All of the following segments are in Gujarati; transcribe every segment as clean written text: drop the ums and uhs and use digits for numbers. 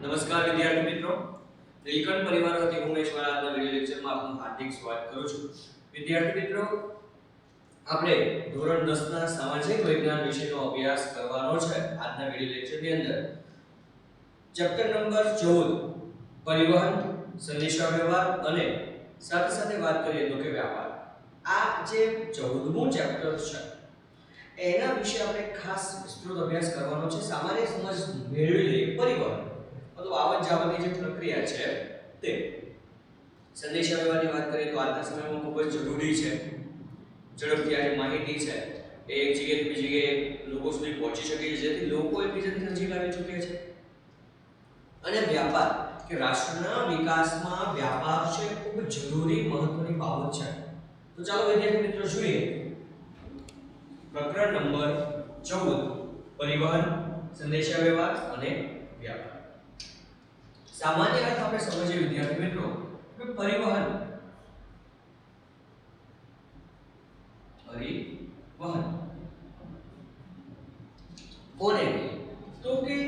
નમસ્કાર વિદ્યાર્થી મિત્રો, નીલકંઠ પરિવાર વતી હું મહેશવાળા આજના વિડિયો લેક્ચરમાં આપનું હાર્દિક સ્વાગત કરું છું. વિદ્યાર્થી મિત્રો, આપણે ધોરણ 10 ના સામાજિક વિજ્ઞાન વિષયનો અભ્યાસ કરવાનો છે. આજના વિડિયો લેક્ચરની અંદર ચેપ્ટર નંબર 14 પરિવહન, સંદેશાવ્યવહાર અને સાથે સાથે વાત કરીએ તો કે વ્યાપાર. આ જે 14મું ચેપ્ટર છે એના વિશે આપણે ખાસ વિસ્તૃત અભ્યાસ કરવાનો છે. સામાન્ય સમજ મેળવી લઈએ પરિવહન તો આવક જાવકની જે પ્રક્રિયા છે તે સંદેશાવ્યવહારની વાત કરીએ તો આજના સમયમાં ખૂબ જ જરૂરી છે. ઝડપથી આ જે માહિતી છે એ એક જગ્યાએથી બીજી જગ્યાએ લોકો સુધી પહોંચી શકે છે, જેથી લોકો એકબીજાની નજીક આવી ચૂકે છે. અને વ્યાપાર કે રાષ્ટ્રના વિકાસમાં વ્યાપાર છે ખૂબ જરૂરી મહત્વની બાબત છે. તો ચાલો વિદ્યાર્થી મિત્રો જોઈએ પ્રકરણ નંબર 14 પરિવહન, સંદેશાવ્યવહાર અને વ્યાપાર. सामान्य अर्थ આપણે સમજીએ વિદ્યાર્થી મિત્રો કે પરિવહન કોને કહે તો કે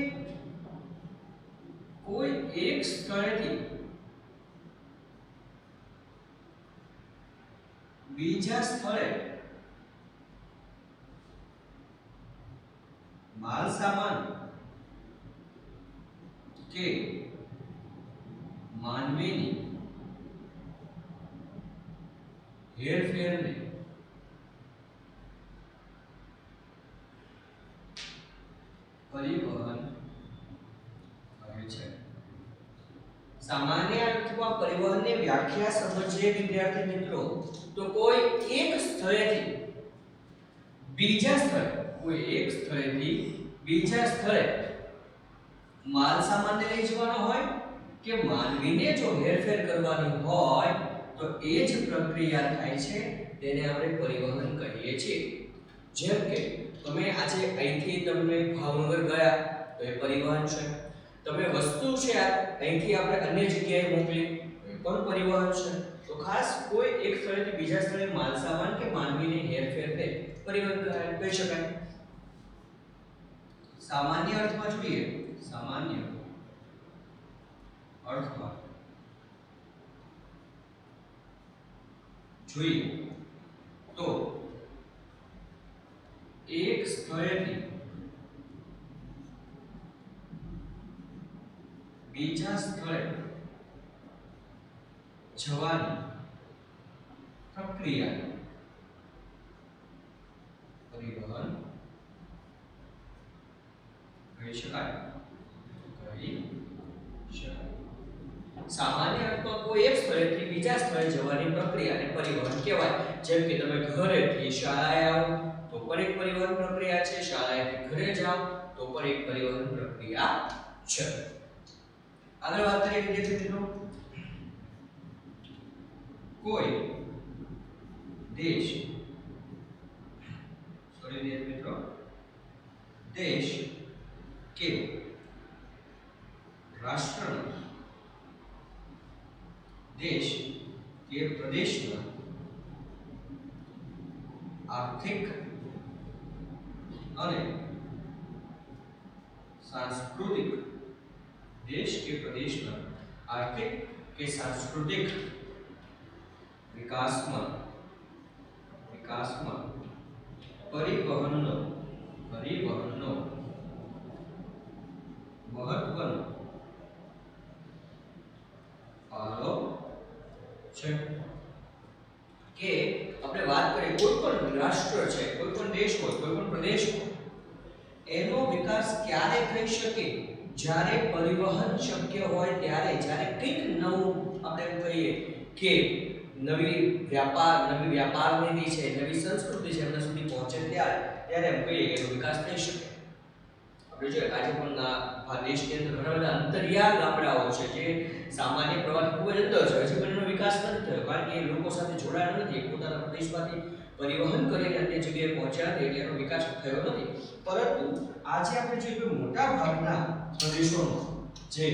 કોઈ એક સ્થળેથી બીજા સ્થળે માલ સામાન કે માનવીની હેરફેરને પરિવહન કહે છે. સામાન્ય અર્થમાં પરિવહનની વ્યાખ્યા સમજીએ વિદ્યાર્થી મિત્રો તો કોઈ એક સ્થળેથી બીજા સ્થળે માલ સામાનને લઈ જવાનો હોય કે માનવીને જો હેરફેર કરવાની હોય તો એ જ પ્રક્રિયા થાય છે, તેને આપણે પરિવહન કહીએ છીએ. જેમ કે તમે આજે અહીંથી તમે ભાવનગર ગયા તો એ પરિવહન છે. તમે વસ્તુ છે અહીંથી આપણે અન્ય જગ્યાએ મોકલી એ પણ પરિવહન છે. તો ખાસ કોઈ એક સ્થળેથી બીજા સ્થળે માલ સામાન કે માનવીને હેરફેરને પરિવહન કહી શકાય. સામાન્ય અર્થમાં જોઈએ તો એક સ્થળેથી બીજા સ્થળે જવાની પ્રક્રિયા પરિવહન કહી શકાય. સામાન્ય અર્થમાં કોઈ એક સ્થળેથી બીજા સ્થળે જવાની પ્રક્રિયાને પરિવહન કહેવાય. જેમ કે તમે ઘરેથી શાળાએ આવો તો પણ એક પરિવહન પ્રક્રિયા છે, શાળાએથી ઘરે જાઓ તો પણ એક પરિવહન પ્રક્રિયા છે. આગળ વાત કરીએ વિદ્યાર્થી મિત્રો, કોઈ દેશ કે રાષ્ટ્રના દેશ કે પ્રદેશના આર્થિક અને सांस्कृतिक देश के प्रदेश में आर्थिक के सांस्कृतिक विकास में परिवहन महत्वनो पालो છે. કે આપણે વાત કરીએ કોઈ પણ રાષ્ટ્ર છે, કોઈ પણ દેશ હોય, કોઈ પણ પ્રદેશ હોય, એનો વિકાસ ક્યારે થઈ શકે? જ્યારે પરિવહન શક્ય હોય ત્યારે, જ્યારે કંઈક નવું આપણે કહીએ કે નવી વ્યાપાર નીતિ છે, નવી સંસ્કૃતિ છે એમના સુધી પહોંચે ત્યારે એમ કહીએ કે એનો વિકાસ થઈ શકે. આપણે જોઈએ આજે પણ આ દેશની અંદર ઘણા બધા અંતરિયાળ ગામડાઓ છે જે સામાન્ય પ્રવાહથી ખૂબ જ અંદર છે, હજી પણ એનો વિકાસ નથી થયો કારણ કે એ લોકો સાથે જોડાયેલા નથી, પોતાના પ્રદેશમાંથી પરિવહન કરીને અન્ય જગ્યાએ પહોંચ્યા નથી એટલે એનો વિકાસ થયો નથી. પરંતુ આજે આપણે જોઈએ તો મોટા ભાગના પ્રદેશોનો જે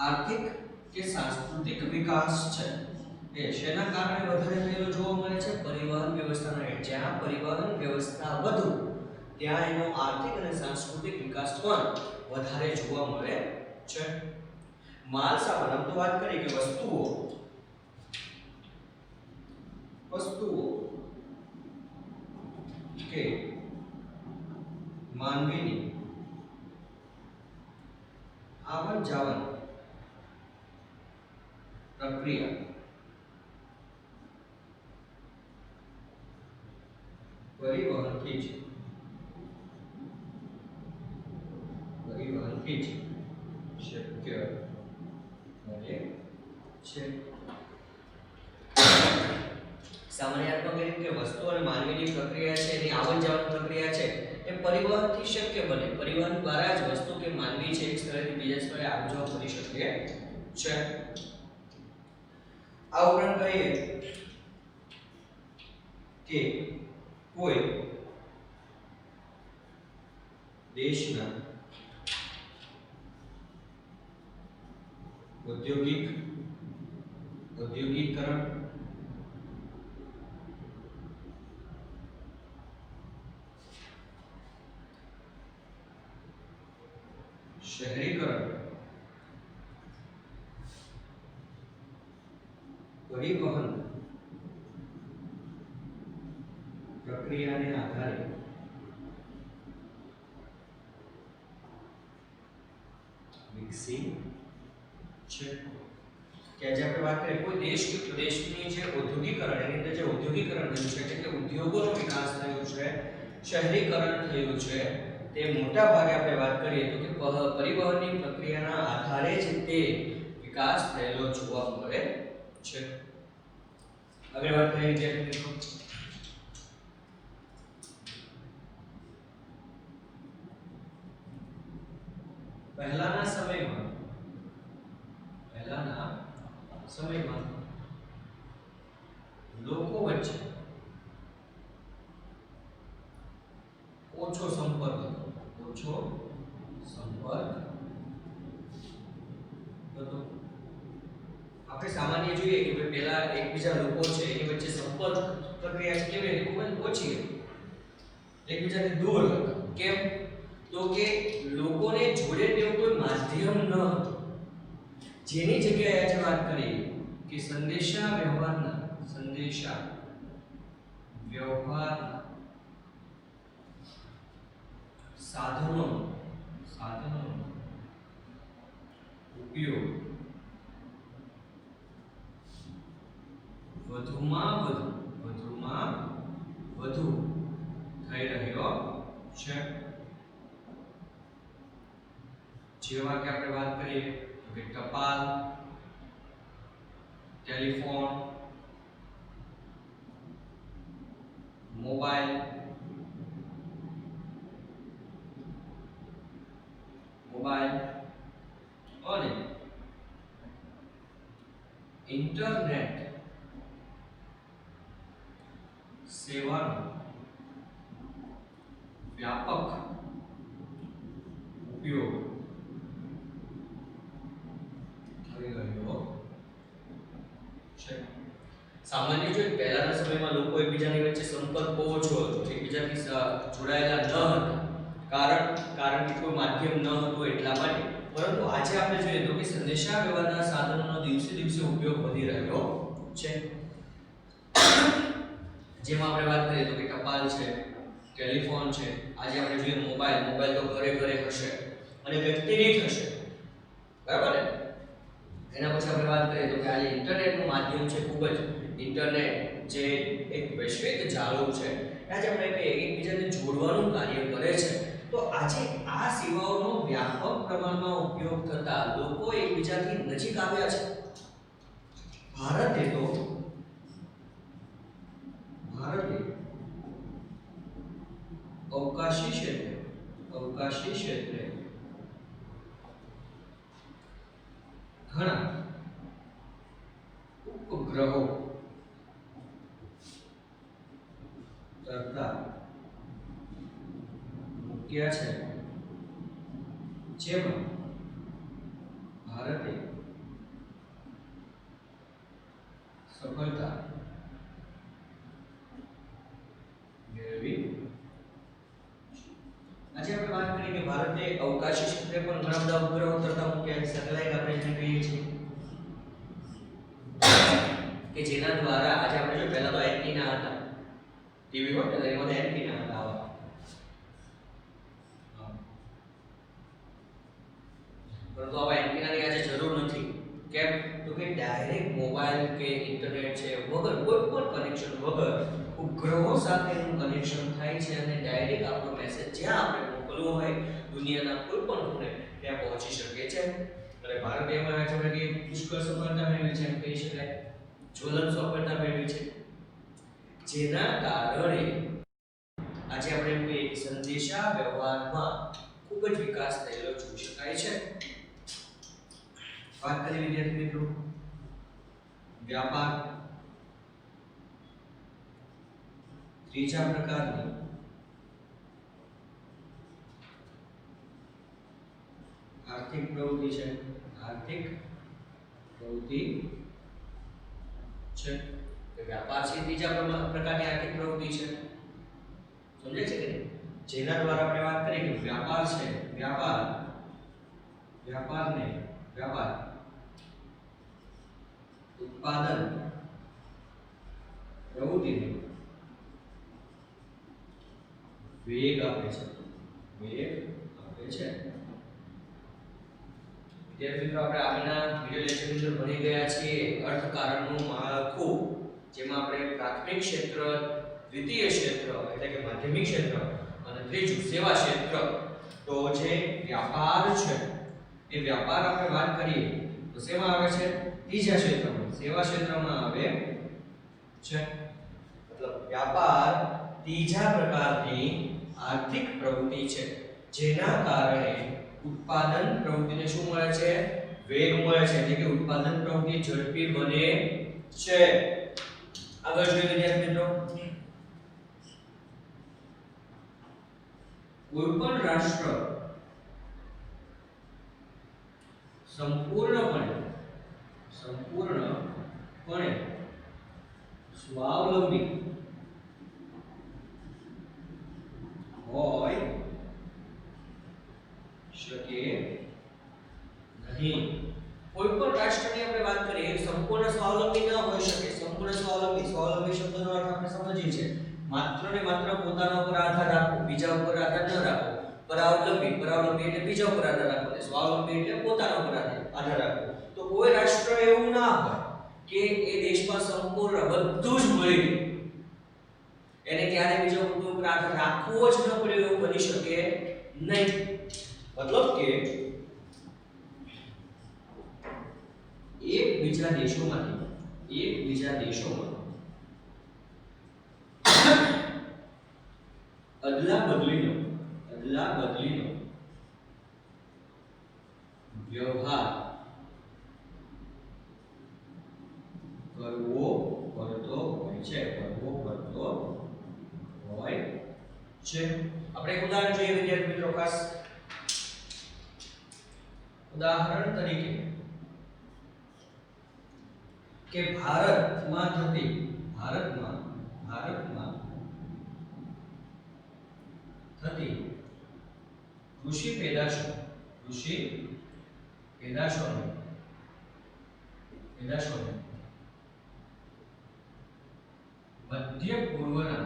આર્થિક કે સાંસ્કૃતિક વિકાસ છે એ શેના કારણે વધારે થયેલો જોવા મળે છે? પરિવહન વ્યવસ્થાના. જ્યાં પરિવહન વ્યવસ્થા વધુ ત્યાં એનો આર્થિક અને સાંસ્કૃતિક વિકાસ પણ વધારે જોવા મળે છે. માલ સામાન, આમ તો વાત કરી કે વસ્તુઓ કે માનવીની આવન જાવન પ્રક્રિયા પરિવહનથી જ શક્ય બને છે. સામાન્યમાં કહ્યું કે વસ્તુ અને માનવીની પ્રક્રિયા છે, એની આવન જાવન પ્રક્રિયા છે, એ પરિવહનથી શક્ય બને. પરિવહન દ્વારા જ વસ્તુ કે માનવી છે એક સ્થળેથી બીજા સ્થળે આવ જાવ કરી શકે છે. આ ઉપરાંત કહીએ કે કોઈ દેશના ઔદ્યોગિકરણ, શહેરીકરણ, પરિવહન પ્રક્રિયાને આધારે વિકસી છે. કે આજે આપણે વાત કરીએ કોઈ દેશ કે પ્રદેશની જે ઔદ્યોગિકરણ, એની અંદર જે ઔદ્યોગિકરણ થયું છે એટલે કે ઉદ્યોગોનો વિકાસ થયો છે, શહેરીકરણ થયું છે, તે મોટા ભાગે આપણે વાત કરીએ તો કે પરિવહનની પ્રક્રિયાના આધારે જ તે વિકાસ થયેલો જોવા મળે છે. આગળ વાત કરીએ વિદ્યાર્થી મિત્રો, પહેલાના સમયમાં લોકો વચ્ચે ઓછો સંપર્ક હતો. આપણે સામાન્ય જોઈએ કે ભાઈ પહેલા એકબીજા લોકો છે એની વચ્ચે સંપર્ક પ્રક્રિયા કેવી હતી, ખૂબ જ ઓછી હતી, એકબીજાથી દૂર હતા. કેમ? તો કે લોકોને જોડે તેવું કોઈ માધ્યમ ન હતું. જેની જગ્યાએ આજે વાત કરીએ કે સંદેશા વ્યવહારના સાધનો ઉપયોગ વધુમાં વધુ થઈ રહ્યો છે. જેવા કે આપણે વાત કરીએ તો કે ટપાલ, ટેલિફોન, મોબાઈલ, અને ઇન્ટરનેટ સેવાનો વ્યાપક ઉપયોગ થઈ રહ્યો છે. સામાન્ય જો પહેલાના સમયમાં લોકો એકબીજાની વચ્ચે સંપર્ક બહુ ઓછો હતો, એકબીજાથી જોડાયેલા ન હતા, કારણ કે કોઈ માધ્યમ ન હતું એટલા માટે. પરંતુ આજે આપણે જોઈએ તો કે સંદેશા વ્યવહારના સાધનોનો દિવસે દિવસે ઉપયોગ વધી રહ્યો છે. જેમાં આપણે વાત કરીએ તો કે ટપાલ છે, ટેલિફોન છે, આજે આપણે જોઈએ મોબાઈલ તો ઘરે ઘરે હશે અને વ્યક્તિગત હશે, બરાબર ને? એના પછી આપણે વાત કરીએ તો કે આજે ઇન્ટરનેટનું માધ્યમ છે, ખૂબ જ ઇન્ટરનેટ જે એક વૈશ્વિક જાળું છે, આજે આપણે એકબીજાને જોડવાનું કાર્ય કરે છે. તો આજે આ સેવાઓનો વ્યાપક પ્રમાણમાં ઉપયોગ થતા લોકો એકબીજાથી નજીક આવ્યા છે. ભારતે અવકાશી ક્ષેત્રે ઘણા ઉપગ્રહો મૂક્યા છે, જેમાં ભારતે સફળતા મેળવી છે. વાત કરીએ કે ભારતે અવકાશી ક્ષેત્રે પણ ઘણા બધા ઉપગ્રહો તરતા મૂક્યા છે, સેટેલાઇટ આપણે જેને કહીએ છીએ, કે જેના દ્વારા આજે આપણે જો પહેલા તો એન્ટીના હતા, ટીવી હોય ને એમાં એન્ટીના હતા આવા, પરંતુ આવા એન્ટીનાની આજે જરૂર નથી. કેમ? તો કે ડાયરેક્ટ મોબાઈલ કે ઇન્ટરનેટ છે વગર કોઈ પણ કનેક્શન વગર ઉપગ્રહો સાથેનું કનેક્શન થાય છે અને ડાયરેક્ટ આપણો મેસેજ જ્યાં આપણે મોકલવો હોય દુનિયાના કોઈ પણ ખૂણે ત્યાં પહોંચી શકે છે. અને ભારતે એમાં આપણે કે પુષ્કળ સફળતા મેળવી છે એમ કહી શકાય, જ્વલંત સફળતા મેળવી છે, જેના કારણે આજે આપણે એમ કહીએ કે સંદેશા વ્યવહારમાં ખૂબ જ વિકાસ થયેલો જોઈ શકાય છે. વાત કરીએ વિદ્યાર્થી મિત્રો વ્યાપાર, ત્રીજા પ્રકારની આર્થિક પ્રવૃત્તિ છે, આર્થિક પ્રવૃત્તિ છે કે વ્યાપાર છે ત્રીજા પ્રકારની આર્થિક પ્રવૃત્તિ છે, સમજે છે કે નહીં? જેના દ્વારા આપણે વાત કરીએ કે વ્યાપાર છે, વ્યાપાર ઉત્પાદન પ્રવૃત્તિને વેગ આપે છે, વિદ્યાર્થી મિત્રો આપણે આગળના વિડિયો લેક્ચરની અંદર ભણી ગયા છીએ અર્થકારણનું માળખું, જેમાં આપણે પ્રાથમિક ક્ષેત્ર, દ્વિતીય ક્ષેત્ર એટલે કે માધ્યમિક ક્ષેત્ર અને ત્રીજું સેવા ક્ષેત્ર. તો જે વ્યાપાર છે એ વ્યાપાર આપણે વાત કરીએ તો શેમાં આવે છે? ત્રીજા ક્ષેત્રમાં, સેવા ક્ષેત્રમાં આવે છે. મતલબ વ્યાપાર ત્રીજા પ્રકારની આર્થિક પ્રવૃત્તિ છે, જેના કારણે ઉત્પાદન પ્રવૃત્તિને શું મળે છે? વેગ મળે છે, એટલે કે ઉત્પાદન પ્રવૃત્તિ ઝડપી બને છે. આગળ જોઈએ વિદ્યાર્થી મિત્રો, કોઈ પણ રાષ્ટ્ર સંપૂર્ણપણે સ્વાવલંબી હોય શકે નહીં. કોઈ પણ રાષ્ટ્રની આપણે વાત કરીએ સંપૂર્ણ સ્વાવલંબી ન હોઈ શકે. સંપૂર્ણ સ્વાવલંબી શબ્દનો અર્થ આપણે સમજીએ છીએ માત્ર ને માત્ર પોતાના ઉપર આધાર રાખવો, બીજા ઉપર આધાર ન રાખવો. પરાવલંબી એટલે બીજા ઉપર આધાર રાખવો, સ્વાવલંબી એટલે પોતાના ઉપર આધાર રાખવો. તો કોઈ રાષ્ટ્ર એવું ના હોય કે એ દેશમાં સંપૂર્ણ બધું જ મળી રહે, એને ક્યારે બીજા ઉપર આધાર રાખવો જ ન પડે એવું બની શકે નહીં. મતલબ કે એકબીજા દેશોમાં અદલા બદલીનો વ્યવહાર કરવો પડતો હોય છે. આપણે એક ઉદાહરણ જોઈએ વિદ્યાર્થી મિત્રો, ખાસ ઉદાહરણ તરીકે કે ભારતમાં થતી કૃષિ પેદાશોને મધ્ય પૂર્વના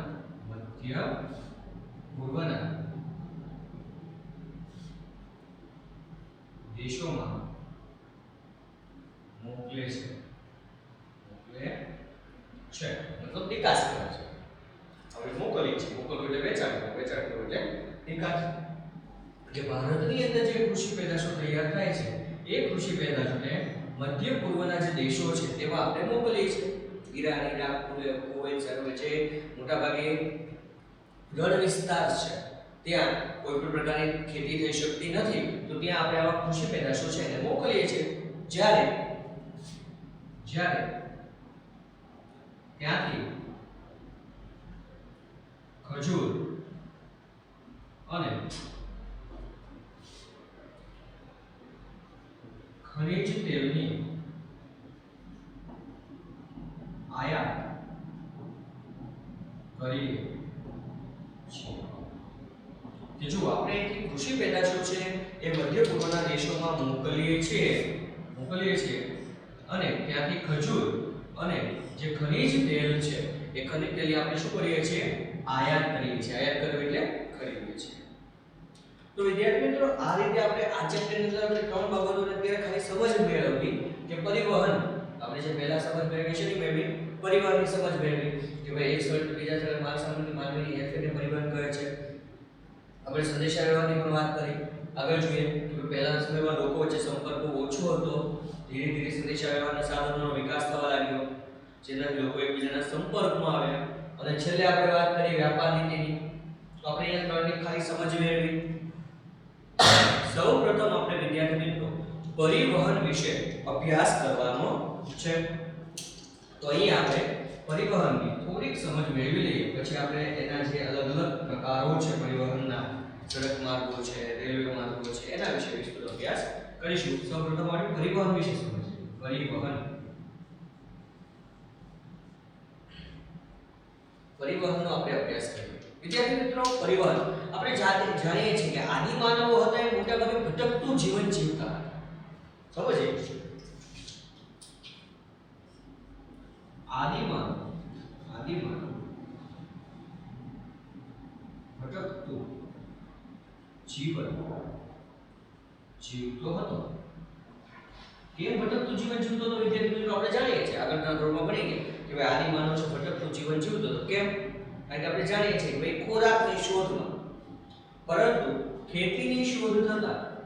દેશોમાં મોકલે છે, મતલબ નિકાસ કરે છે. હવે મોકલવું એટલે વેચાણ એટલે નિકાસ. કે ભારતની અંદર જે કૃષિ પેદાશો તૈયાર થાય છે એ કૃષિ પેદાશોને મધ્ય પૂર્વના જે દેશો છે તેમાં આપણે મોકલીએ છીએ. ઈરાન, ઇરાક, કુવૈત સર્વે જે મોટાભાગે રણ વિસ્તાર છે ત્યાં કોઈ પણ પ્રકારની ખેતી થઈ શકતી નથી, તો ત્યાં આપણે આવા કૃષિ પેદાશો છે એને મોકલીએ છીએ. જ્યારે ત્યાંથી ખજૂર અને ખનિજ તેલની આયાત કરીએ છીએ. કે જો આપણે અહીંથી કૃષિ પેદાશો છે એ મધ્ય પૂર્વના દેશોમાં મોકલીએ છીએ અને ત્યાંથી ખજૂર અને જે ખનિજ તેલ છે એ ખનિજ તેલ આપણે શું કરીએ છીએ આયાત કરીએ છીએ આયાત કરવી એટલે ખરીદીએ છીએ તો વિદ્યાર્થી મિત્રો આ રીતે આપણે આ ચેપ્ટરની અંદર આપણે ત્રણ બાબતોને અત્યારે ખાલી સમજ મેળવવી કે પરિવહન આપણે જે પહેલા સમજ મેળવી છે ને મેળવી પરિવહનની સમજ મેળવી કે ભાઈ એક સ્થળથી બીજા સ્થળે માલ સામાનની માનવીની હેરફેરને પરિવહન કહે છે આપણે સંદેશાવ્યવહારની પણ વાત કરી આગળ જોઈએ કે પહેલાના સમયમાં લોકો વચ્ચે સંપર્ક ઓછો હતો ધીરે ધીરે સંદેશાવ્યવહારના સાધનોનો વિકાસ થવા લાગ્યો જેનાથી લોકો એકબીજાના સંપર્કમાં આવ્યા અને છેલ્લે આપણે વાત કરી વ્યાપાર નીતિની તો આપણે અહીંયા ત્રણની ખાલી સમજ મેળવી સૌપ્રથમ આપણે વિદ્યાર્થી મિત્રો પરિવહન વિશે અભ્યાસ કરવાનો છે તો અહીં આપણે પરિવહનની થોડીક સમજ મેળવી લઈએ પછી આપણે એના જે અલગ અલગ પ્રકારો છે પરિવહનના સડક માર્ગો છે રેલવે માર્ગો છે એના વિશે વિસ્તૃત અભ્યાસ કરીશું સૌપ્રથમ આપણે પરિવહન વિશે સમજીએ પરિવહનનો આપણે અભ્યાસ કરીએ વિદ્યાર્થી મિત્રો પરિવહન આપણે જાણીએ છીએ કે આદિ માનવો હતા એ મોટા ભાગે ભટકતું જીવન જીવતા હતા સમજીએ આદિ માનવ ભટકતું જીવન જીવતો હતો કેમ ભટકતું જીવન જીવતો હતો વિદ્યાર્થી મિત્રો આપણે જાણીએ છીએ આગળના ધોરણમાં ભણી ગયા કે ભાઈ આદિ માનવ છે ભટકતું જીવન જીવતો હતો કેમ કારણ કે આપણે જાણીએ છીએ કે ભાઈ ખોરાકની શોધમાં પરંતુ ખેતીની શોધ થતા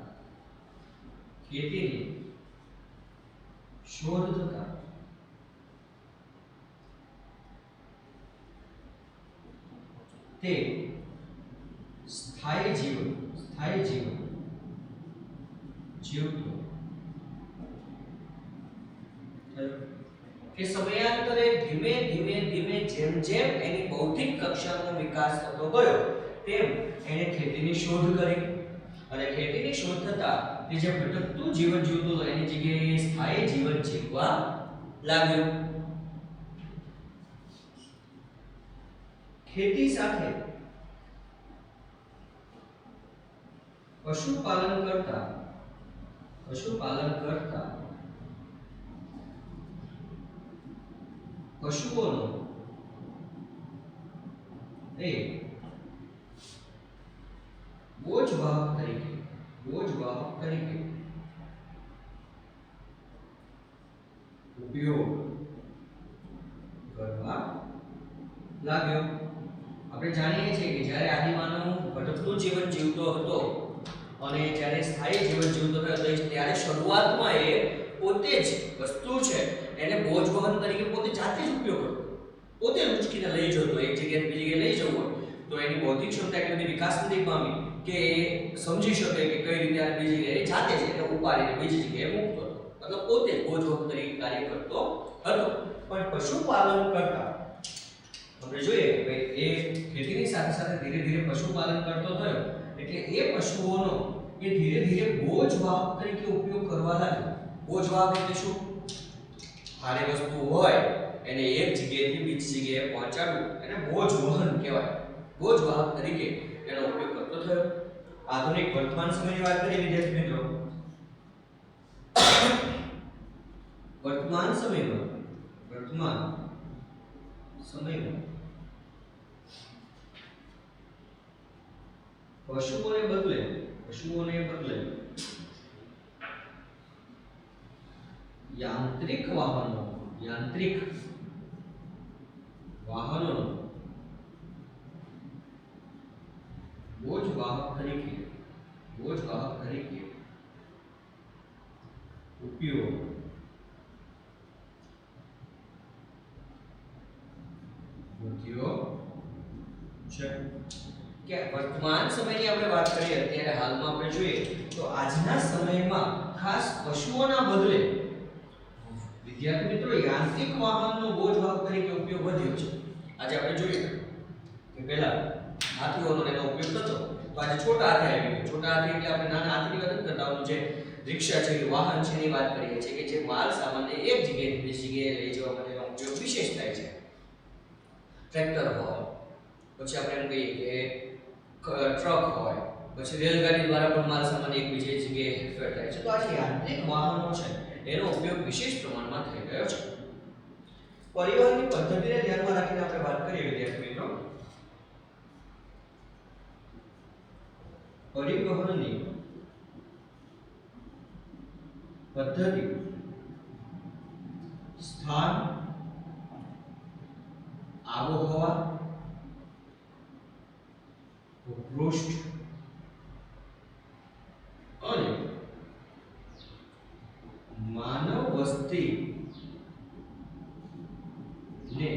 તે સ્થાયી જીવન જીવતો કે સમયાંતરે ધીમે ધીમે જેમ એની બૌદ્ધિક કક્ષાનો વિકાસ થતો ગયો તેમ એણે ખેતીની શોધ કરી અને ખેતીની શોધ થતા તે જે ભટકતું જીવન જીવતો હતો એની જગ્યાએ સ્થાયી જીવન જીવવા લાગ્યો ખેતી સાથે પશુપાલન કરતા પશુઓનો એ બોજવાહક તરીકે ઉપયોગ કરવા લાગ્યો આપણે જાણીએ છીએ કે જ્યારે આદિમાનવ ભટકતું જીવન જીવતો હતો અને જ્યારે સ્થાયી જીવન જીવતો હતો ત્યારે શરૂઆતમાં એ પોતે જ વસ્તુ છે એને બોજ વહન તરીકે પોતે જાતે જ ઉપયોગ કરતો પોતે ઉચકીને લઈ જતો એક જગ્યાએ બીજી જગ્યાએ લઈ જવું તો એની બૌદ્ધિક ક્ષમતા એટલી બધી વિકાસ નથી પામી કે સમજી શકે કે કઈ રીતે આ બીજી જગ્યાએ જાતે જ એને ઉપાડીને બીજી જગ્યાએ મૂકતો હતો મતલબ પોતે બોજ વહન તરીકે કાર્ય કરતો હતો પણ પશુપાલન કરતા આપણે જોઈએ કે ભાઈ એ ખેતીની સાથે સાથે ધીરે ધીરે પશુપાલન કરતો થયો એટલે એ પશુઓનો એ ધીરે ધીરે બોજવાહક તરીકે ઉપયોગ કરવા લાગ્યો બોજવાહક એટલે શું ભારે વસ્તુ હોય એને એક જગ્યાએથી બીજી જગ્યાએ પહોંચાડવું એને બોજ વહન કહેવાય બોજવાહક તરીકે એનો ઉપયોગ કરતો થયો આધુનિક વર્તમાન સમયની વાત કરીએ વિદ્યાર્થી મિત્રો વર્તમાન સમયમાં પશુઓને બદલે યાંત્રિક વાહનોનો બોજવાહક તરીકે ઉપયોગ વધ્યો છે કે વર્તમાન સમયની આપણે વાત કરીએ અત્યારે હાલમાં આપણે જોઈએ તો આજના સમયમાં ખાસ પશુઓના બદલે વિદ્યાર્થી મિત્રો યાંત્રિક વાહનનો બોજવાહક તરીકે ઉપયોગ વધ્યો છે આજે આપણે જોઈએ કે પહેલા હાથીઓનો એનો ઉપયોગ થતો તો આજે છોટા હાથી આવી ગયો છોટા હાથી એટલે આપણે નાના હાથીની વાત નથી કરતા જે રિક્ષા છે વાહન છે એની વાત કરીએ છીએ કે જે માલ સામાનને એક જગ્યાએથી બીજી જગ્યાએ લઈ જવા માટેનો ઉપયોગ વિશેષ થાય છે ટ્રેક્ટર હોય પછી આપણે એમ કહીએ કે ટ્રક હોય, પછી રેલગાડી દ્વારા પણ માલ સામાન એકબીજી જગ્યાએ હેરફેર થાય છે. તો આ જે યાંત્રિક વાહનો છે એનો ઉપયોગ વિશેષ પ્રમાણમાં થઈ રહ્યો છે. પરિવહનની પદ્ધતિને ધ્યાનમાં રાખીને આપણે વાત કરીએ વિદ્યાર્થી મિત્રો, પરિવહનની પદ્ધતિ સ્થાન, આબોહવા, ભૂપૃષ્ઠ અને માનવ વસ્તી ને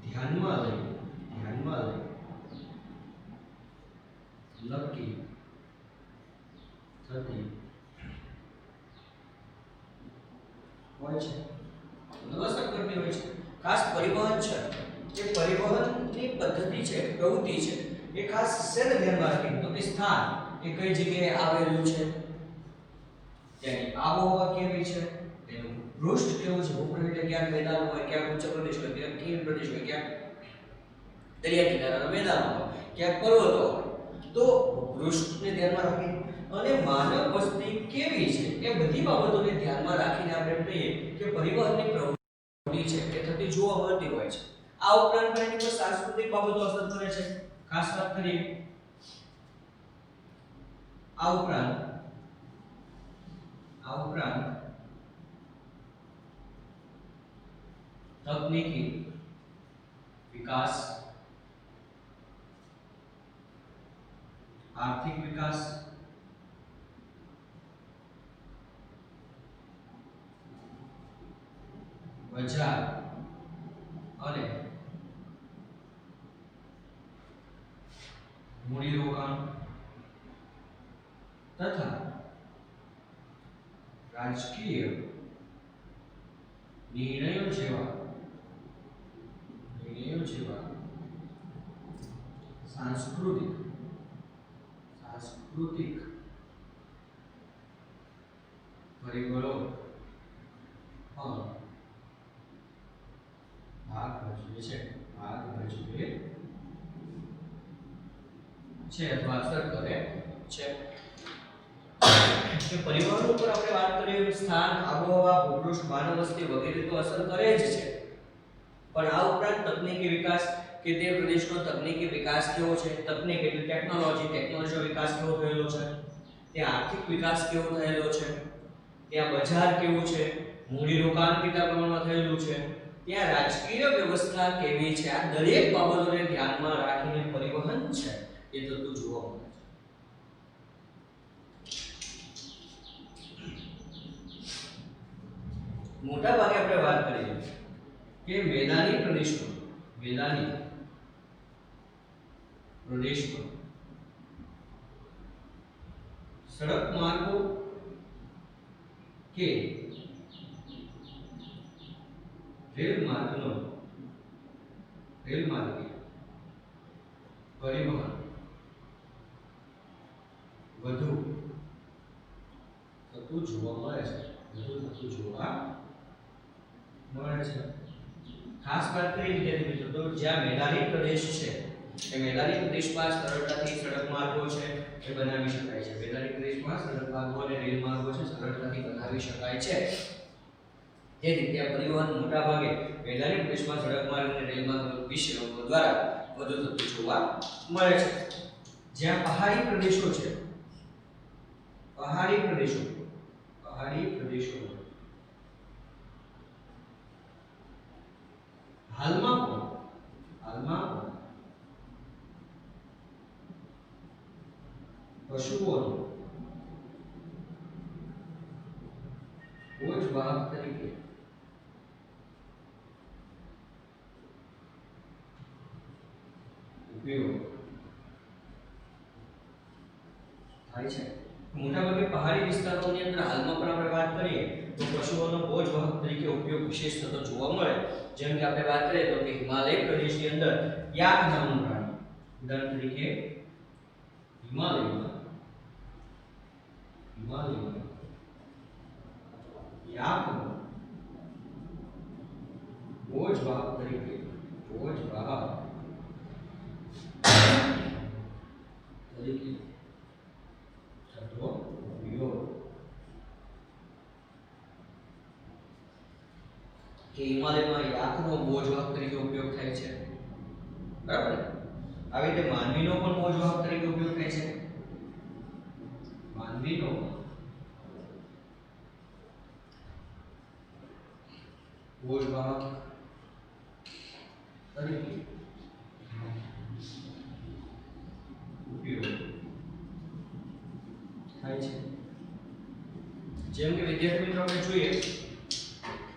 ધ્યાનમાં લઈ નક્કી થતી હોય છે, અસર કરતી હોય છે. ખાસ પરિવહન છે, જે પરિવહનની પદ્ધતિ છે, પ્રવૃત્તિ છે, એ ખાસ શેને ધ્યાનમાં રાખીને, તો કે સ્થાન એ કઈ જગ્યાએ આવેલું છે, તેની આબોહવા કેવી છે, તેનું પૃષ્ઠ કેવું છે, ભૂપૃષ્ઠ એટલે ક્યાંક મેદાન હોય, ક્યાંક ઉચ્ચ પ્રદેશ હોય, ક્યાંક ખીણ પ્રદેશ હોય, ક્યાંક દરિયા કિનારાના મેદાન હોય, ક્યાંક પર્વતો હોય. તો પૃષ્ઠને ધ્યાનમાં રાખીને અને માનવ વસ્તી કેવી છે એ બધી બાબતોને ધ્યાનમાં રાખીને આપણે કહીએ કે પરિવહનની પ્રવૃત્તિ છે એ થતી જોવા મળતી હોય છે. આ ઉપરાંત પણ એની પર સાંસ્કૃતિક બાબતો અસર કરે છે. ખાસ વાત કરીએ આ ઉપરાંત તકનીકી વિકાસ, આર્થિક વિકાસ, બજાર અને મૂડીરોકાણ તથા રાજકીય નિર્ણયો જેવા સાંસ્કૃતિક પરિબળો પણ ભાગ ભજવે છે અથવા અસર કરે છે. કે પરિવહન ઉપર આપણે વાત કરીએ, સ્થાન, આબોહવા, ભૂપૃષ્ઠ, માનવ વસ્તી વગેરે તો અસર કરે જ છે, પણ આ ઉપરાંત તકનીકી વિકાસ કે તે પ્રદેશનો તકનીકી વિકાસ કેવો છે, તકનીક એટલે ટેકનોલોજીનો વિકાસ કેવો થયેલો છે, ત્યાં આર્થિક વિકાસ કેવો થયેલો છે, ત્યાં બજાર કેવું છે, મૂડીરોકાણ કેટલા પ્રમાણમાં થયેલું છે, ત્યાં રાજકીય વ્યવસ્થા કેવી છે, આ દરેક બાબતોને ધ્યાનમાં રાખીને પરિવહન છે એ થતું જોવા મળે છે. મોટા ભાગે આપણે વાત કરીએ કે મેદાની પ્રદેશમાં સડક માર્ગો કે રેલ માર્ગીય પરિવહન વધુ થતું જોવા મળે છે. ખાસ વાત કરીએ વિદ્યાર્થી મિત્રો, તો જ્યાં મેદાની પ્રદેશ છે એ મેદાની પ્રદેશમાં સરળતાથી સડક માર્ગો છે એ બનાવી શકાય છે. મેદાની પ્રદેશમાં સડક માર્ગો અને રેલ માર્ગો છે સરળતાથી બનાવી શકાય છે. તેથી ત્યાં પરિવહન મોટા ભાગે મેદાની પ્રદેશમાં સડક માર્ગ અને રેલ માર્ગ વિશે દ્વારા વધુ થતું જોવા મળે છે. જ્યાં પહાડી પ્રદેશો છે, પહાડી પ્રદેશો હાલમાં પણ પશુઓનો બોજ વાહક તરીકે ઉપયોગ થાય છે. મોટાભાગે પહાડી વિસ્તારોની અંદર હાલમાં પણ આપણે વાત કરીએ તો પશુઓનો બોજ વાહક તરીકે ઉપયોગ વિશેષ થતો જોવા મળે. જેમ કે આપણે વાત કરીએ તો કે હિમાલય પ્રદેશની અંદર યાક નામનું પ્રાણી, ઉદાહરણ તરીકે હિમાલયમાં યાકનો બોજ વાહક કે હિમાલયમાં યાકનો બોજવાહક તરીકે ઉપયોગ થાય છે, બરાબર ને? આવી રીતે માનવીનો પણ બોજવાહક તરીકે ઉપયોગ થાય છે. માનવીનો બોજવાહક તરીકે ઉપયોગ થાય છે. જેમ કે વિદ્યાર્થી મિત્રો આપણે જોઈએ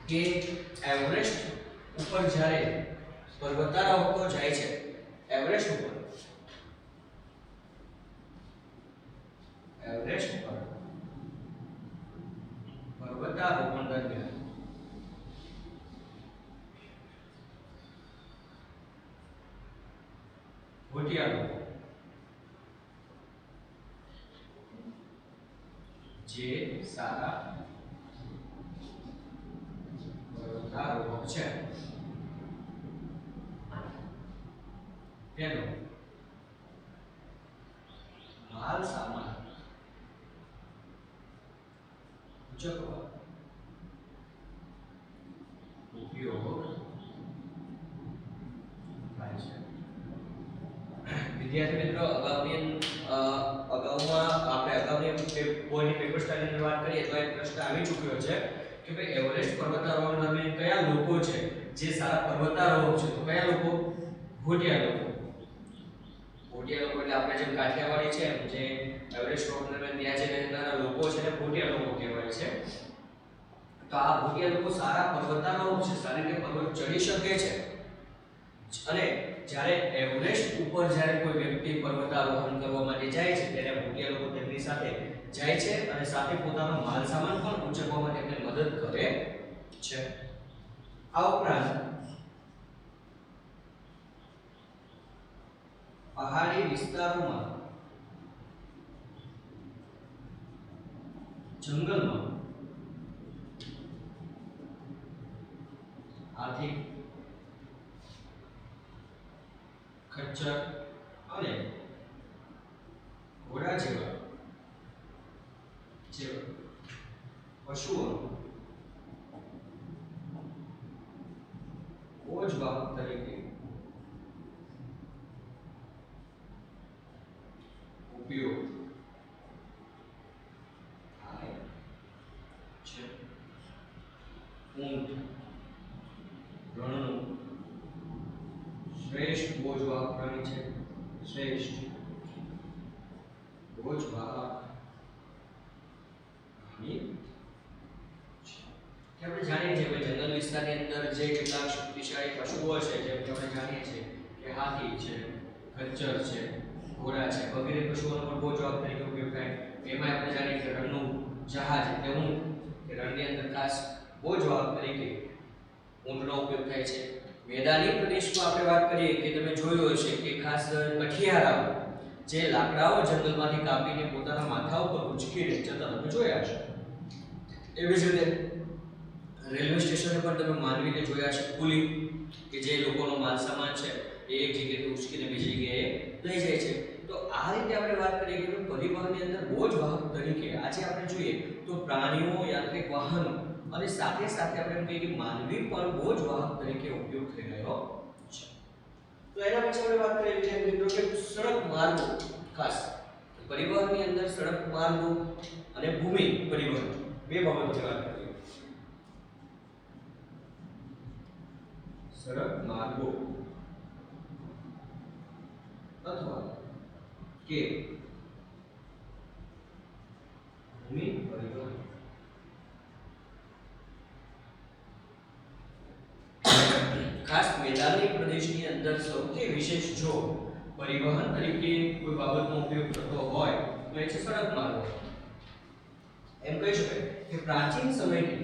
કે એવરેસ્ટ ઉપર જ્યારે પર્વતારોહકો જાય છે, એવરેસ્ટ ઉપર પર્વતારોહણ દરમિયાન ભોટિયા લોકો જે સારા પર્વતારોહક છે તેનો માલ સામાન ઉચકવા ઉપયોગ થાય છે. વિદ્યાર્થી મિત્રો અગાઉની બોર્ડની પેપર સ્ટાડીની વાત કરીએ તો એક પ્રશ્ન આવી ચૂક્યો છે કે ભાઈ એવરેસ્ટ પર્વતારોહણ દરમિયાન કયા લોકો છે જે સારા પર્વતારોહક છે? તો કયા લોકો? ભોટિયા લોકો. ભોટિયા લોકો એટલે આપણે જેમ કાઠિયાવાડી છે એમ જે એવરેસ્ટ રોહણ દરમિયાન ત્યાં જે રહેનારા લોકો છે ને ભોટિયા લોકો કહેવાય છે. તો આ ભોટિયા લોકો સારા પર્વતારોહક છે, સારી રીતે પર્વત ચડી શકે છે. અને જ્યારે એવરેસ્ટ ઉપર જ્યારે કોઈ વ્યક્તિ પર્વતારોહણ કરવા માટે જાય છે ત્યારે ભોટિયા લોકો તેમની સાથે જાય છે અને સાથે પોતાનો માલ સામાન પણ ઉંચકવા માટે તેમને મદદ કરે છે. આ ઉપરાંત પહાડી વિસ્તારોમાં જંગલમાં હાથી, ખચ્ચર અને ઘોડા જેવા પશુઓ બોજવાહક તરીકે ઉપયોગ થાય છે. ઊંટ રણનું શ્રેષ્ઠ બોજવાહક પ્રાણી છે. શ્રેષ્ઠ બોજવાહક પ્રાણી છે. આપણે જાણીએ છીએ કે જંગલ વિસ્તારની અંદર જે કેટલાક શક્તિશાળી પશુઓ છે જેમ કે આપણે જાણીએ છીએ કે હાથી છે, ખચ્ચર છે, ઘોડા છે વગેરે પશુઓનો પણ બોજવાહક તરીકે ઉપયોગ થાય. એમાં આપણે જાણીએ કે રણનું જહાજ એટલે ઊંટ, કે રણની અંદર ખાસ બોજવાહક તરીકે ઊંટનો ઉપયોગ થાય છે. મેદાની પ્રદેશમાં આપણે વાત કરીએ કે તમે જોયું હશે કે ખાસ કઠિયારાઓ જે લાકડાઓ જંગલમાંથી કાપીને પોતાના માથા ઉપર ઉચકીને જતા તમે જોયા હશે. એવી જ રીતે રેલવે સ્ટેશને પર તમે માનવીને જોયા હશે કુલી, કે જે લોકોનો માલ સામાન છે એ એક જગ્યાએથી ઉચકીને બીજી જગ્યાએ લઈ જાય છે. તો આ રીતે આપણે વાત કરીએ કે પરિવહનની અંદર બોજવાહક તરીકે આજે આપણે જોઈએ તો પ્રાણીઓ, યાંત્રિક વાહનો અને સાથે સાથે આપણે એમ કહીએ કે માનવી પણ બોજવાહક તરીકે ઉપયોગ થઈ રહ્યો છે. તો એના પછી આપણે વાત કરીએ કે મિત્રો કે સડક માર્ગો, ખાસ પરિવહનની અંદર સડક માર્ગો અને ભૂમિ પરિવહન બે બાબતની વાત કરીએ. સડક માર્ગો અથવા કે ભૂમિ પરિવહન ખાસ મેદાની પ્રદેશની અંદર સૌથી વિશેષ જો પરિવહન તરીકે કોઈ બાબતનો ઉપયોગ થતો હોય તો એ છે સડક માર્ગો. એમ કહી શકાય કે પ્રાચીન સમયથી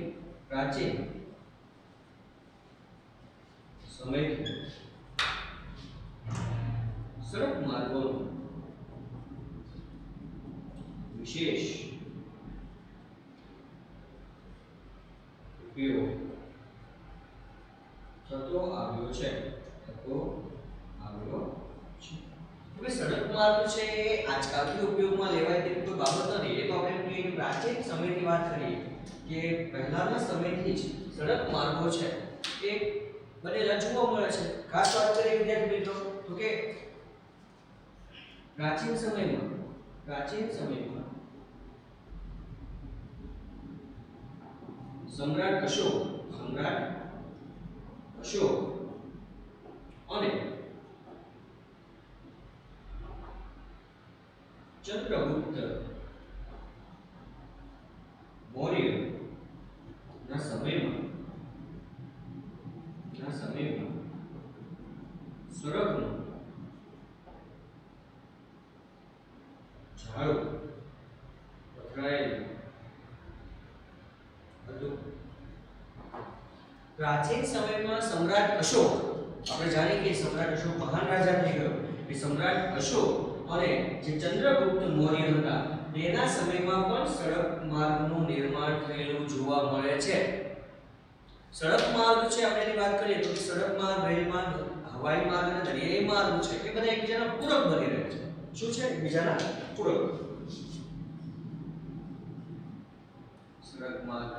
સડક માર્ગોનો વિશેષ ઉપયોગ થતો આવ્યો છે. હવે સડક માર્ગ છે એ આજકાલથી ઉપયોગમાં લેવાય તેવી કોઈ બાબત નથી. એ તો આપણે કહીએ કે પ્રાચીન સમયની વાત કરીએ કે પહેલાના સમયથી જ સડક માર્ગો છે એ બનેલા જોવા મળે છે. ખાસ વાત કરીએ વિદ્યાર્થી મિત્રો તો કે પ્રાચીન સમયમાં સમ્રાટ અશોક અને ચંદ્રગુપ્ત મૌર્ય ના સમયમાં સડકનું ઝાડું પથરાયેલું હતું. પ્રાચીન સમયમાં સમ્રાટ અશોક, આપણે જાણીએ કે સમ્રાટ અશોક મહાન રાજા થઈ ગયો, એ સમ્રાટ અશોક અને જે ચંદ્રગુપ્ત મૌર્ય હતા તેના સમયમાં પણ સડક માર્ગનું નિર્માણ થયેલું જોવા મળે છે. સડક માર્ગ છે, આપણે એની વાત કરીએ તો સડક માર્ગ, રેલ માર્ગ, હવાઈ માર્ગ અને દરિયાઈ માર્ગ છે એ બધા એકબીજાના પૂરક બની રહે છે. શું છે? એકબીજાના પૂરક. સડક માર્ગ,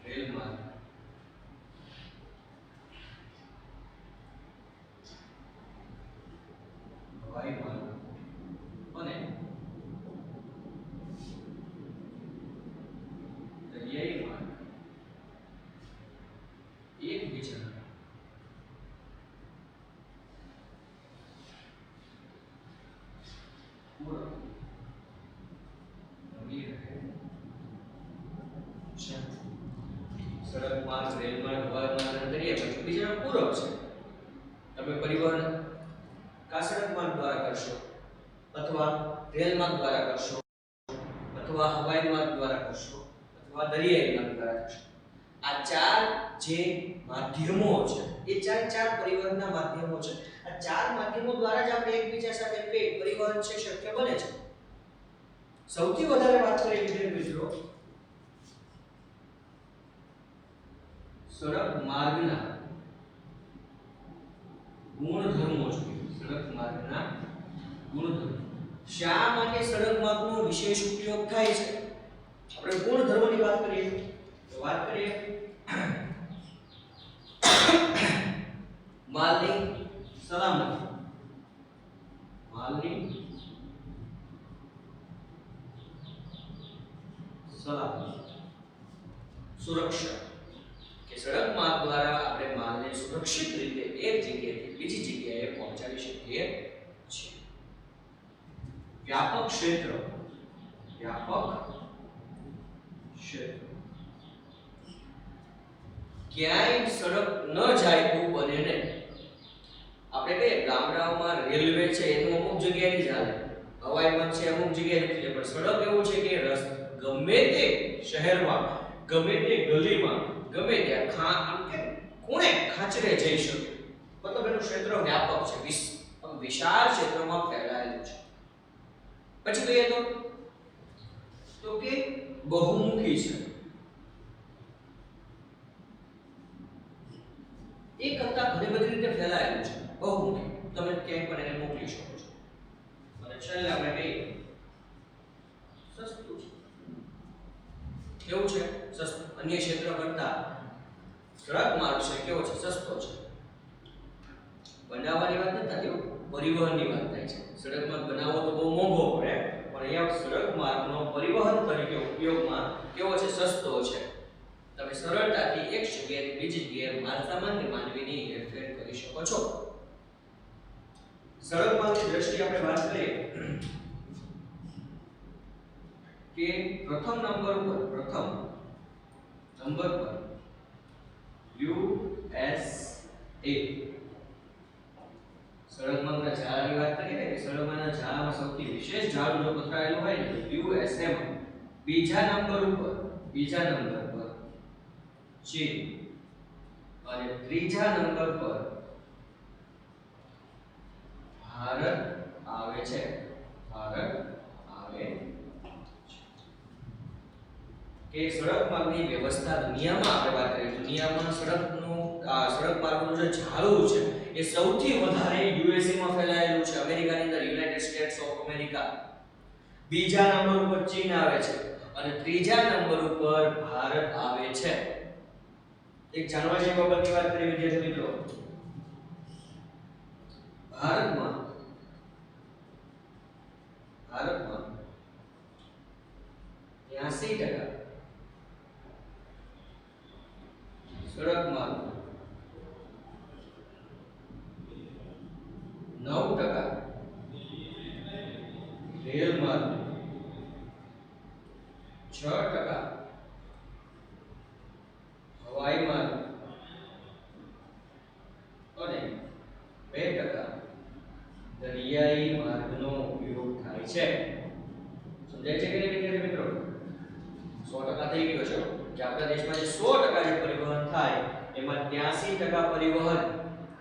રેલ માર્ગ, હવાઈ માર્ગ અને દરિયાઈ માર્ગ એકબીજાના પૂરક બની રહે છે. સડક માર્ગ, રેલ માર્ગ, હવાઈ માર્ગ અને દરિયાઈ માર્ગ એકબીજાના પૂરક છે. તમે પરિવહન કા સડક માર્ગ દ્વારા કરશો અથવા રેલ માર્ગ દ્વારા કરશો અથવા હવાઈ માર્ગ દ્વારા કરશો અથવા દરિયાઈ માર્ગ દ્વારા કરશો. આ ચાર જે માધ્યમો છે એ ચાર પરિવહનના માધ્યમો છે. આ ચાર માધ્યમો દ્વારા જ આપણે એકબીજા સાથે પરિવહન છે શક્ય બને છે. સૌથી વધારે વાત કરીએ વિદ્યાર્થી મિત્રો સડક માર્ગના ગુણધર્મો જોઈએ. સડક માર્ગના ગુણધર્મો. શા માટે સડક માર્ગનો વિશેષ ઉપયોગ થાય છે? આપણે ગુણધર્મોની વાત કરીએ તો માલની સલામતી, સુરક્ષા, કે સડક માર્ગ દ્વારા આપણે માલને સુરક્ષિત રીતે એક જગ્યાએથી બીજી જગ્યાએ પહોંચાડી શકીએ છીએ. વ્યાપક ક્ષેત્ર, ક્યાંય સડક ન જાય તો બને ને. આપણે કહીએ ગામડાઓમાં રેલવે છે એનું અમુક જગ્યાએથી ચાલે, હવાઈ માર્ગ છે અમુક જગ્યાએથી ચાલે, પણ સડક એવું છે કે ગમે તે શહેરમાં, ગમે તે ગલીમાં, ગમે ત્યાં ખૂણે ખાંચરે જઈ શકે. મતલબ એનું ક્ષેત્ર વ્યાપક છે, વિશાળ ક્ષેત્રમાં ફેલાયેલું છે. પછી કહીએ તો કે બહુમુખી છે. એક કરતા ઘણી બધી રીતે ફેલાયેલું છે. બહુમુખી, તમે ક્યાંય પણ એને મોકલી શકો છો. અને છેલ્લે આપણે કહીએ સસ્તું છે. કેવું છે? સસ્તું. અન્ય ક્ષેત્ર કરતા સડક માર્ગ છે કેવો છે? સસ્તો છે. બનાવવાની વાત નથી થતી, પરિવહનની વાત થાય છે. સડક માર્ગ બનાવવો તો બહુ મોંઘો પડે, પણ અહીંયા સડક માર્ગનો પરિવહન તરીકે ઉપયોગમાં કેવો છે? સસ્તો છે. તમે સરળતાથી એક જગ્યાએથી બીજી જગ્યાએ માલસામાન કે માનવીની હેરફેર કરી શકો છો. સડક માર્ગની દ્રષ્ટિએ આપણે વાત કરીએ કે પ્રથમ નંબર પર USA. સડક માર્ગના ઝાડાની વાત કરીએ ને, સડક માર્ગના ઝાડામાં સૌથી વિશેષ ઝાડ જો પથરાયેલું હોય ને તો USA માં. બીજા નંબર પર ચીન અને ત્રીજા નંબર પર ભારત આવે છે. કે સડક માર્ગની વ્યવસ્થા દુનિયામાં આપણે વાત કરીએ, દુનિયામાં સડક માર્ગનું જે જાળું છે એ સૌથી વધારે USA માં ફેલાયેલું છે. અમેરિકાની અંદર યુનાઇટેડ સ્ટેટ્સ ઓફ અમેરિકા. બીજા નંબર ઉપર ચીન આવે છે અને ત્રીજા નંબર ઉપર ભારત આવે છે. એક જાણવા જેવી બાબતની વાત કરીએ વિદ્યાર્થી મિત્રો, ભારતમાં ભારતમાં 83% સડક માર્ગ, 9% રેલ માર્ગ, 6% હવાઈ માર્ગ અને 2% દરિયાઈ માર્ગનો ઉપયોગ થાય છે. સમજાય છે કે નહીં વિદ્યાર્થી મિત્રો? 100% થઈ ગયો છે કે આપણા દેશમાં જે 100% જે પરિવહન થાય એમાં 83% પરિવહન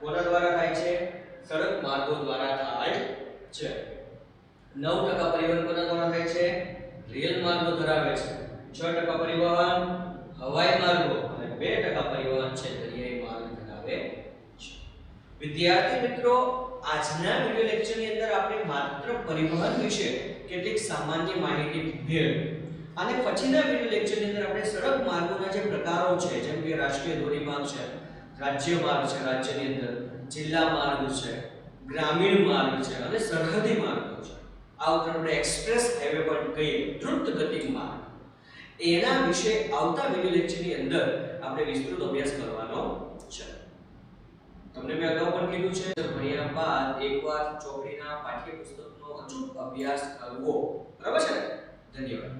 કોના દ્વારા થાય છે? સડક માર્ગો દ્વારા થાય છે. 9% પરિવહન કોના દ્વારા થાય છે? રેલ માર્ગો ધરાવે છે. 6% પરિવહન હવાઈ માર્ગો અને 2% પરિવહન છે દરિયાઈ માર્ગ ધરાવે છે. વિદ્યાર્થી મિત્રો, આજના વિડિયો લેક્ચરની અંદર આપણે માત્ર પરિવહન વિશે કેટલીક સામાન્ય માહિતી મેળવી અને પછીના વિડિયો લેક્ચરની અંદર આપણે સડક માર્ગોના જે પ્રકારો છે, જેમ કે રાષ્ટ્રીય ધોરીમાર્ગ છે, રાજ્ય માર્ગ છે, રાજ્યની અંદર જિલ્લા માર્ગ છે, ગ્રામીણ માર્ગ છે અને સરહદી માર્ગો છે. આ ઉપરાંત આપણે એક્સપ્રેસ હાઈવે પર કહીએ દ્રુત ગતિ માર્ગ, એના વિશે આવતા વિડિયો લેક્ચરની અંદર આપણે વિસ્તૃત અભ્યાસ કરવાનો છે. તમને મેં અગાઉ પણ કીધું છે, ભણ્યા બાદ એકવાર ચોપડીના પાઠ્યપુસ્તકનો અચૂક અભ્યાસ કરવો. બરાબર છે ને? ધન્યવાદ.